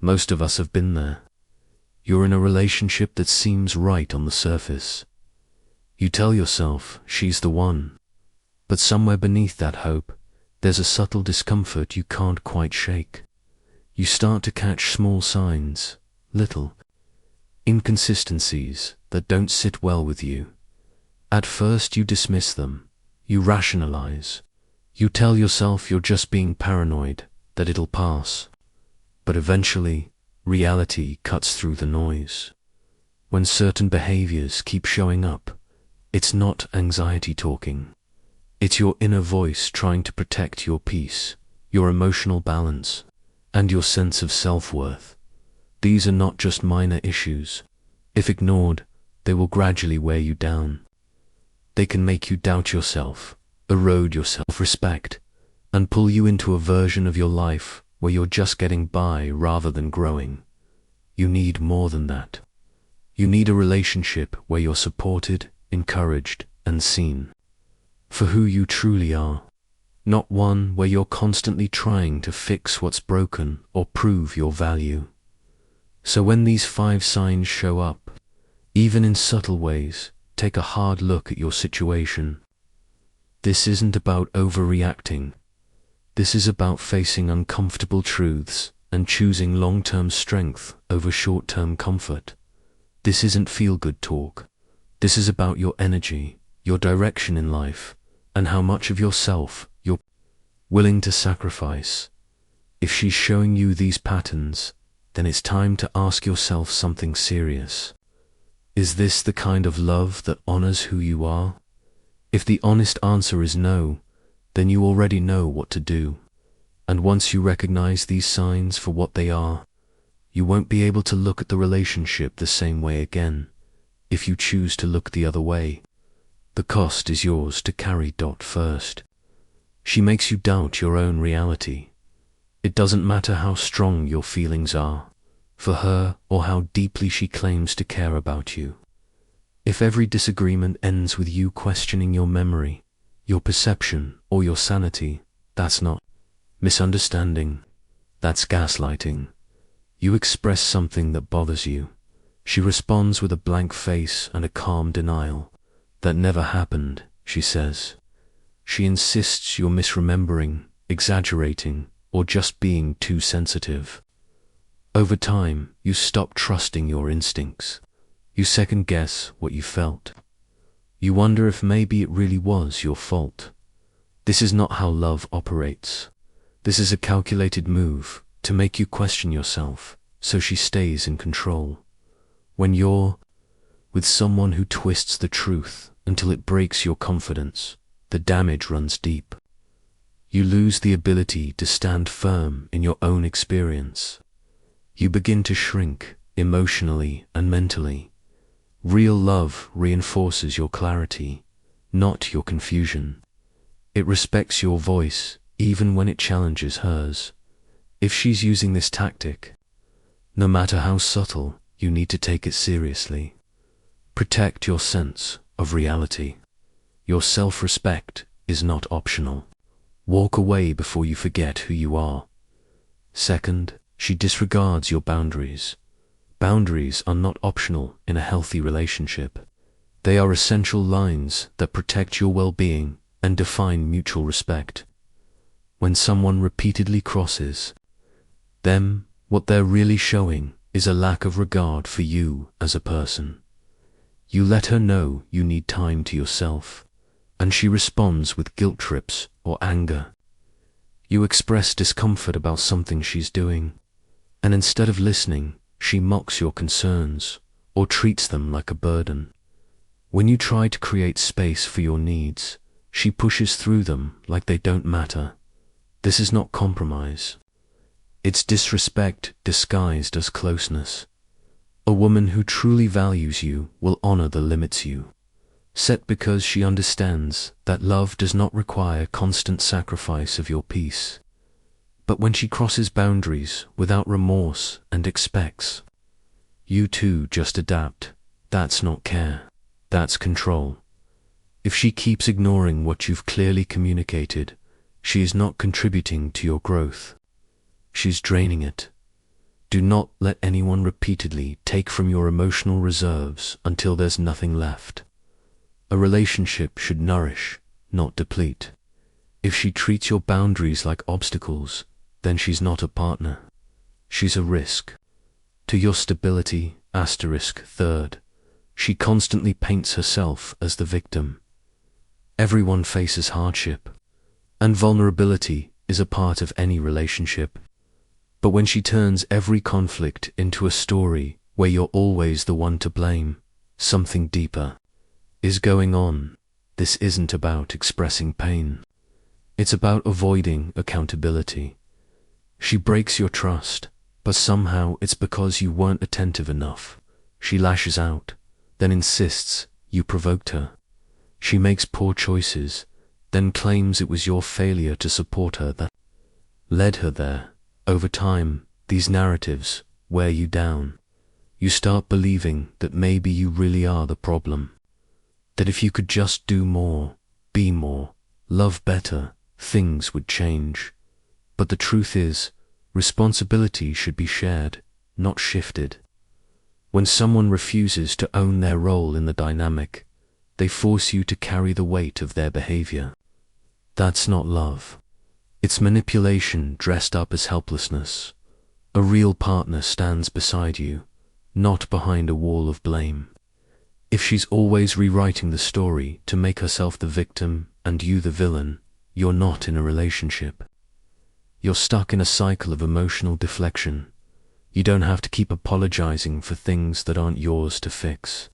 Most of us have been there. You're in a relationship that seems right on the surface. You tell yourself she's the one, but somewhere beneath that hope, there's a subtle discomfort you can't quite shake. You start to catch small signs, little inconsistencies that don't sit well with you. At first you dismiss them, you rationalize, you tell yourself you're just being paranoid, that it'll pass. But eventually, reality cuts through the noise. When certain behaviors keep showing up, it's not anxiety talking. It's your inner voice trying to protect your peace, your emotional balance, and your sense of self-worth. These are not just minor issues. If ignored, they will gradually wear you down. They can make you doubt yourself, erode your self-respect, and pull you into a version of your life where you're just getting by rather than growing. You need more than that. You need a relationship where you're supported, encouraged, and seen for who you truly are, not one where you're constantly trying to fix what's broken or prove your value. So when these 5 signs show up, even in subtle ways, take a hard look at your situation. This isn't about overreacting. This is about facing uncomfortable truths and choosing long-term strength over short-term comfort. This isn't feel-good talk. This is about your energy, your direction in life, and how much of yourself you're willing to sacrifice. If she's showing you these patterns, then it's time to ask yourself something serious. Is this the kind of love that honors who you are? If the honest answer is no, then you already know what to do. And once you recognize these signs for what they are, you won't be able to look at the relationship the same way again. If you choose to look the other way, the cost is yours to carry. First, she makes you doubt your own reality. It doesn't matter how strong your feelings are for her or how deeply she claims to care about you. If every disagreement ends with you questioning your memory, your perception, or your sanity, that's not misunderstanding. That's gaslighting. You express something that bothers you. She responds with a blank face and a calm denial. That never happened, she says. She insists you're misremembering, exaggerating, or just being too sensitive. Over time, you stop trusting your instincts. You second-guess what you felt. You wonder if maybe it really was your fault. This is not how love operates. This is a calculated move to make you question yourself, so she stays in control. When you're with someone who twists the truth until it breaks your confidence, the damage runs deep. You lose the ability to stand firm in your own experience. You begin to shrink emotionally and mentally. Real love reinforces your clarity, not your confusion. It respects your voice even when it challenges hers. If she's using this tactic, no matter how subtle, you need to take it seriously. Protect your sense of reality. Your self-respect is not optional. Walk away before you forget who you are. Second, she disregards your boundaries. Boundaries are not optional in a healthy relationship. They are essential lines that protect your well-being and define mutual respect. When someone repeatedly crosses them, what they're really showing is a lack of regard for you as a person. You let her know you need time to yourself, and she responds with guilt trips or anger. You express discomfort about something she's doing, and instead of listening, she mocks your concerns or treats them like a burden. When you try to create space for your needs, she pushes through them like they don't matter. This is not compromise. It's disrespect disguised as closeness. A woman who truly values you will honor the limits you set because she understands that love does not require constant sacrifice of your peace. But when she crosses boundaries without remorse and expects you to just adapt, that's not care, that's control. If she keeps ignoring what you've clearly communicated, she is not contributing to your growth. She's draining it. Do not let anyone repeatedly take from your emotional reserves until there's nothing left. A relationship should nourish, not deplete. If she treats your boundaries like obstacles, then she's not a partner. She's a risk. To your stability, third, she constantly paints herself as the victim. Everyone faces hardship, and vulnerability is a part of any relationship. But when she turns every conflict into a story where you're always the one to blame, something deeper is going on. This isn't about expressing pain. It's about avoiding accountability. She breaks your trust, but somehow it's because you weren't attentive enough. She lashes out, then insists you provoked her. She makes poor choices, then claims it was your failure to support her that led her there. Over time, these narratives wear you down. You start believing that maybe you really are the problem. That if you could just do more, be more, love better, things would change. But the truth is, responsibility should be shared, not shifted. When someone refuses to own their role in the dynamic, they force you to carry the weight of their behavior. That's not love. It's manipulation dressed up as helplessness. A real partner stands beside you, not behind a wall of blame. If she's always rewriting the story to make herself the victim and you the villain, you're not in a relationship. You're stuck in a cycle of emotional deflection. You don't have to keep apologizing for things that aren't yours to fix.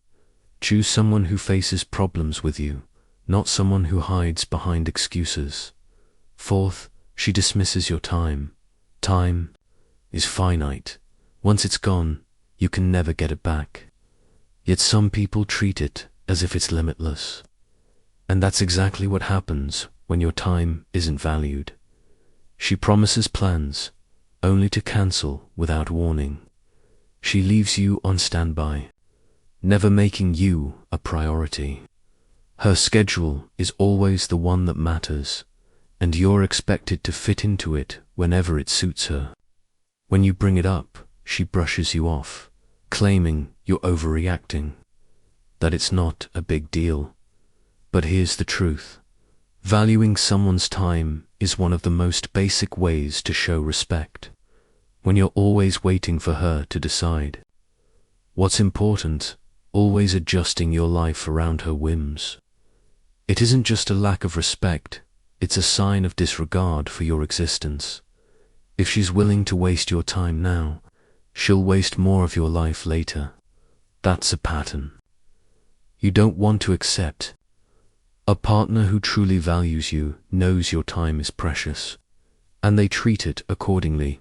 Choose someone who faces problems with you, not someone who hides behind excuses. Fourth, she dismisses your time. Time is finite. Once it's gone, you can never get it back. Yet some people treat it as if it's limitless. And that's exactly what happens when your time isn't valued. She promises plans, only to cancel without warning. She leaves you on standby, never making you a priority. Her schedule is always the one that matters, and you're expected to fit into it whenever it suits her. When you bring it up, she brushes you off, claiming you're overreacting, that it's not a big deal. But here's the truth. Valuing someone's time is one of the most basic ways to show respect. When you're always waiting for her to decide what's important, always adjusting your life around her whims, it isn't just a lack of respect, it's a sign of disregard for your existence. If she's willing to waste your time now, she'll waste more of your life later. That's a pattern you don't want to accept. A partner who truly values you knows your time is precious, and they treat it accordingly.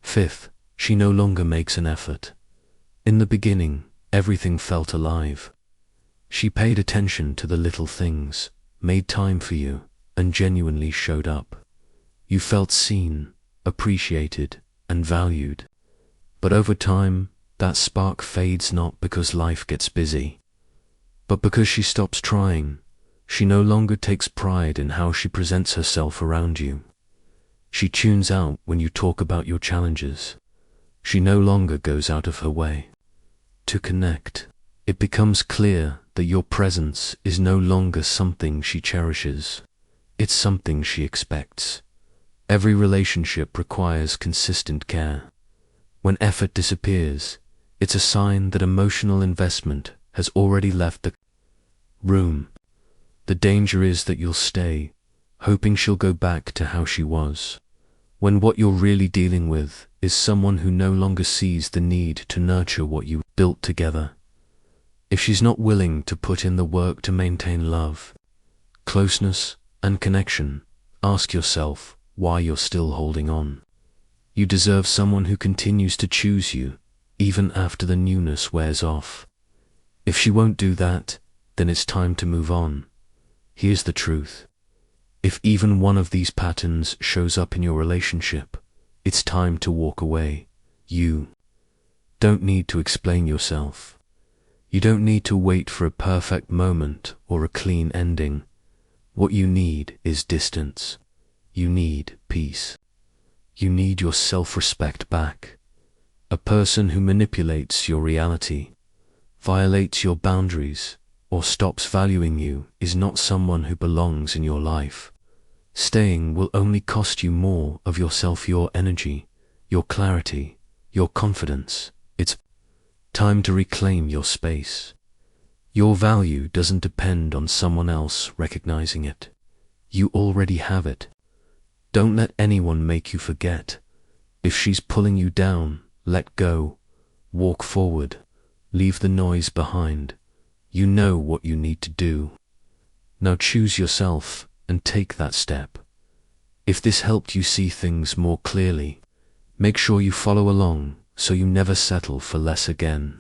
Fifth, she no longer makes an effort. In the beginning, everything felt alive. She paid attention to the little things, made time for you, and genuinely showed up. You felt seen, appreciated, and valued. But over time, that spark fades not because life gets busy, but because she stops trying. She no longer takes pride in how she presents herself around you. She tunes out when you talk about your challenges. She no longer goes out of her way to connect. It becomes clear that your presence is no longer something she cherishes. It's something she expects. Every relationship requires consistent care. When effort disappears, it's a sign that emotional investment has already left the room. The danger is that you'll stay, hoping she'll go back to how she was, when what you're really dealing with is someone who no longer sees the need to nurture what you built together. If she's not willing to put in the work to maintain love, closeness, and connection, ask yourself why you're still holding on. You deserve someone who continues to choose you, even after the newness wears off. If she won't do that, then it's time to move on. Here's the truth. If even one of these patterns shows up in your relationship, it's time to walk away. You don't need to explain yourself. You don't need to wait for a perfect moment or a clean ending. What you need is distance. You need peace. You need your self-respect back. A person who manipulates your reality, violates your boundaries, or stops valuing you is not someone who belongs in your life. Staying will only cost you more of yourself, your energy, your clarity, your confidence. It's time to reclaim your space. Your value doesn't depend on someone else recognizing it. You already have it. Don't let anyone make you forget. If she's pulling you down, let go. Walk forward. Leave the noise behind. You know what you need to do. Now choose yourself and take that step. If this helped you see things more clearly, make sure you follow along so you never settle for less again.